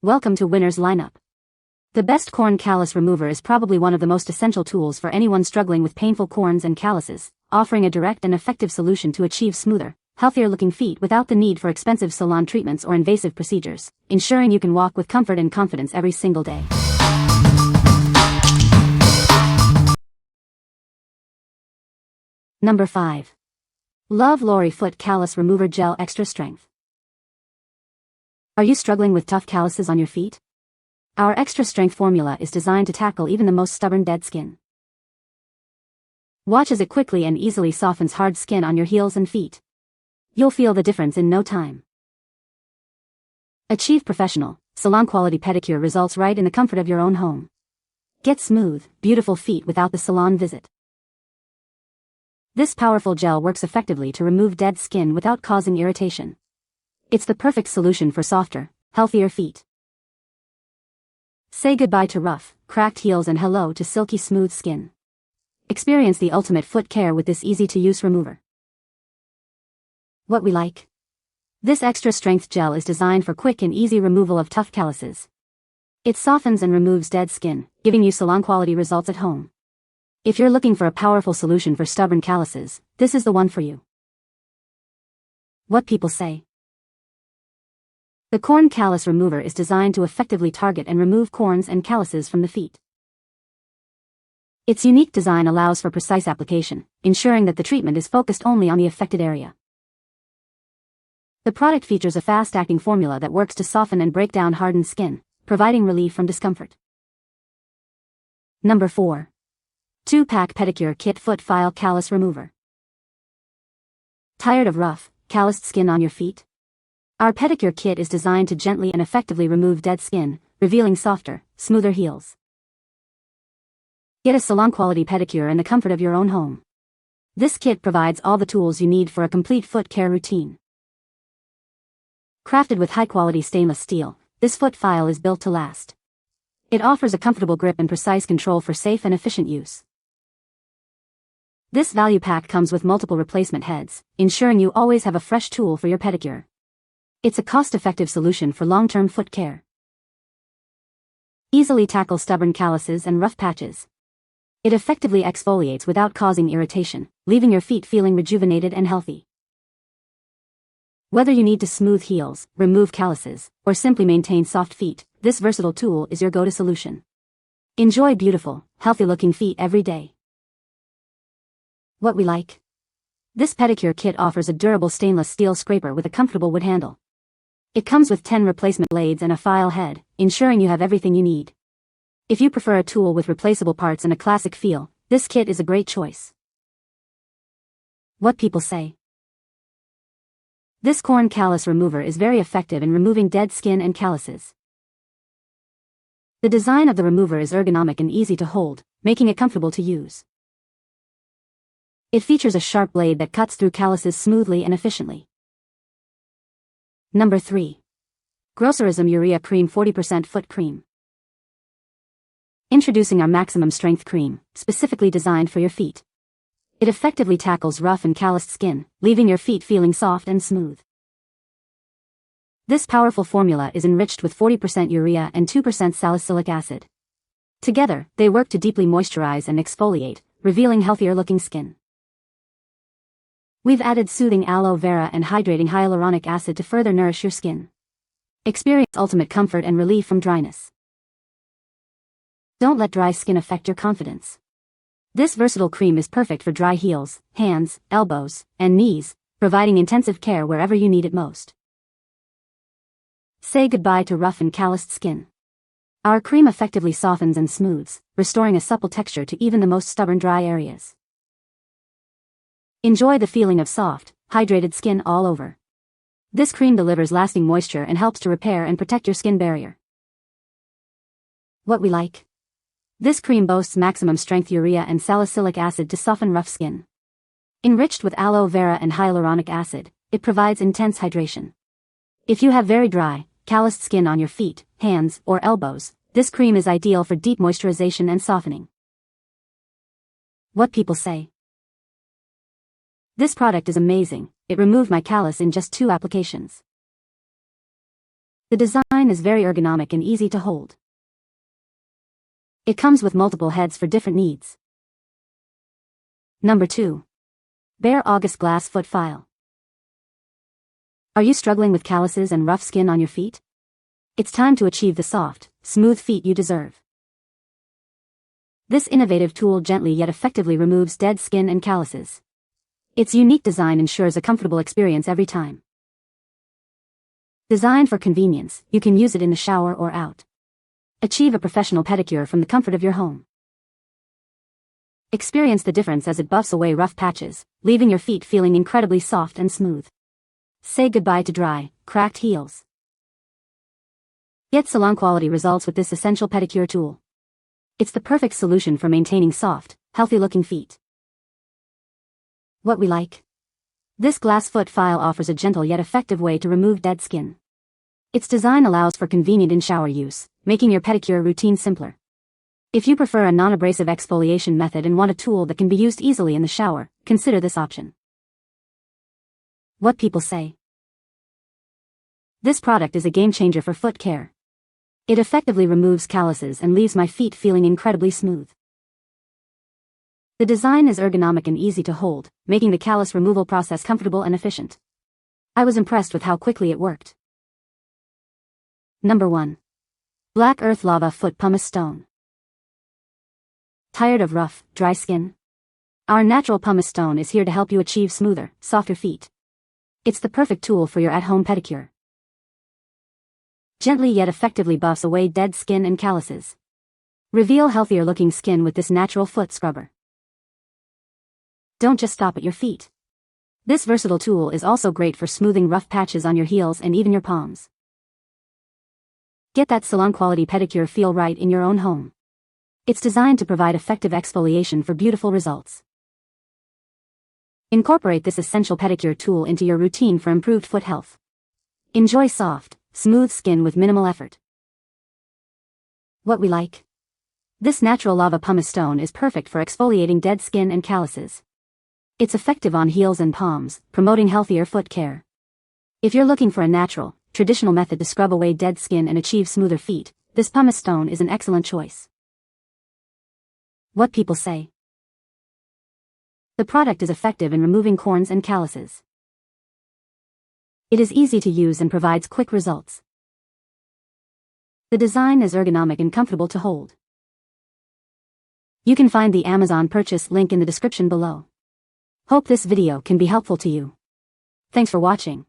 Welcome to Winner's Lineup. The best corn callus remover is probably one of the most essential tools for anyone struggling with painful corns and calluses, offering a direct and effective solution to achieve smoother, healthier-looking feet without the need for expensive salon treatments or invasive procedures, ensuring you can walk with comfort and confidence every single day. Number 5. Love Lori Foot Callus Remover Gel Extra Strength. Are you struggling with tough calluses on your feet? Our extra strength formula is designed to tackle even the most stubborn dead skin. Watch as it quickly and easily softens hard skin on your heels and feet. You'll feel the difference in no time. Achieve professional, salon-quality pedicure results right in the comfort of your own home. Get smooth, beautiful feet without the salon visit. This powerful gel works effectively to remove dead skin without causing irritation. It's the perfect solution for softer, healthier feet. Say goodbye to rough, cracked heels and hello to silky smooth skin. Experience the ultimate foot care with this easy-to-use remover. What we like. This extra strength gel is designed for quick and easy removal of tough calluses. It softens and removes dead skin, giving you salon-quality results at home. If you're looking for a powerful solution for stubborn calluses, this is the one for you. What people say. The Corn Callus Remover is designed to effectively target and remove corns and calluses from the feet. Its unique design allows for precise application, ensuring that the treatment is focused only on the affected area. The product features a fast-acting formula that works to soften and break down hardened skin, providing relief from discomfort. Number 4. 2-pack Pedicure Kit Foot File Callus Remover. Tired of rough, calloused skin on your feet? Our pedicure kit is designed to gently and effectively remove dead skin, revealing softer, smoother heels. Get a salon-quality pedicure in the comfort of your own home. This kit provides all the tools you need for a complete foot care routine. Crafted with high-quality stainless steel, this foot file is built to last. It offers a comfortable grip and precise control for safe and efficient use. This value pack comes with multiple replacement heads, ensuring you always have a fresh tool for your pedicure. It's a cost-effective solution for long-term foot care. Easily tackle stubborn calluses and rough patches. It effectively exfoliates without causing irritation, leaving your feet feeling rejuvenated and healthy. Whether you need to smooth heels, remove calluses, or simply maintain soft feet, this versatile tool is your go-to solution. Enjoy beautiful, healthy-looking feet every day. What we like. This pedicure kit offers a durable stainless steel scraper with a comfortable wood handle. It comes with 10 replacement blades and a file head, ensuring you have everything you need. If you prefer a tool with replaceable parts and a classic feel, this kit is a great choice. What people say. This Corn Callus Remover is very effective in removing dead skin and calluses. The design of the remover is ergonomic and easy to hold, making it comfortable to use. It features a sharp blade that cuts through calluses smoothly and efficiently. Number 3. Grocerism Urea Cream 40% Foot Cream. Introducing our maximum strength cream, specifically designed for your feet. It effectively tackles rough and calloused skin, leaving your feet feeling soft and smooth. This powerful formula is enriched with 40% urea and 2% salicylic acid. Together, they work to deeply moisturize and exfoliate, revealing healthier-looking skin. We've added soothing aloe vera and hydrating hyaluronic acid to further nourish your skin. Experience ultimate comfort and relief from dryness. Don't let dry skin affect your confidence. This versatile cream is perfect for dry heels, hands, elbows, and knees, providing intensive care wherever you need it most. Say goodbye to rough and calloused skin. Our cream effectively softens and smooths, restoring a supple texture to even the most stubborn dry areas. Enjoy the feeling of soft, hydrated skin all over. This cream delivers lasting moisture and helps to repair and protect your skin barrier. What we like. This cream boasts maximum strength urea and salicylic acid to soften rough skin. Enriched with aloe vera and hyaluronic acid, it provides intense hydration. If you have very dry, calloused skin on your feet, hands, or elbows, this cream is ideal for deep moisturization and softening. What people say. This product is amazing, it removed my callus in just 2 applications. The design is very ergonomic and easy to hold. It comes with multiple heads for different needs. Number 2. Bare August Glass Foot File. Are you struggling with calluses and rough skin on your feet? It's time to achieve the soft, smooth feet you deserve. This innovative tool gently yet effectively removes dead skin and calluses. Its unique design ensures a comfortable experience every time. Designed for convenience, you can use it in the shower or out. Achieve a professional pedicure from the comfort of your home. Experience the difference as it buffs away rough patches, leaving your feet feeling incredibly soft and smooth. Say goodbye to dry, cracked heels. Get salon-quality results with this essential pedicure tool. It's the perfect solution for maintaining soft, healthy-looking feet. What we like. This glass foot file offers a gentle yet effective way to remove dead skin. Its design allows for convenient in-shower use, making your pedicure routine simpler. If you prefer a non-abrasive exfoliation method and want a tool that can be used easily in the shower, consider this option. What people say. This product is a game-changer for foot care. It effectively removes calluses and leaves my feet feeling incredibly smooth. The design is ergonomic and easy to hold, making the callus removal process comfortable and efficient. I was impressed with how quickly it worked. Number 1. Black Earth Lava Foot Pumice Stone. Tired of rough, dry skin? Our natural pumice stone is here to help you achieve smoother, softer feet. It's the perfect tool for your at-home pedicure. Gently yet effectively buffs away dead skin and calluses. Reveal healthier-looking skin with this natural foot scrubber. Don't just stop at your feet. This versatile tool is also great for smoothing rough patches on your heels and even your palms. Get that salon-quality pedicure feel right in your own home. It's designed to provide effective exfoliation for beautiful results. Incorporate this essential pedicure tool into your routine for improved foot health. Enjoy soft, smooth skin with minimal effort. What we like. This natural lava pumice stone is perfect for exfoliating dead skin and calluses. It's effective on heels and palms, promoting healthier foot care. If you're looking for a natural, traditional method to scrub away dead skin and achieve smoother feet, this pumice stone is an excellent choice. What people say. The product is effective in removing corns and calluses. It is easy to use and provides quick results. The design is ergonomic and comfortable to hold. You can find the Amazon purchase link in the description below. Hope this video can be helpful to you. Thanks for watching.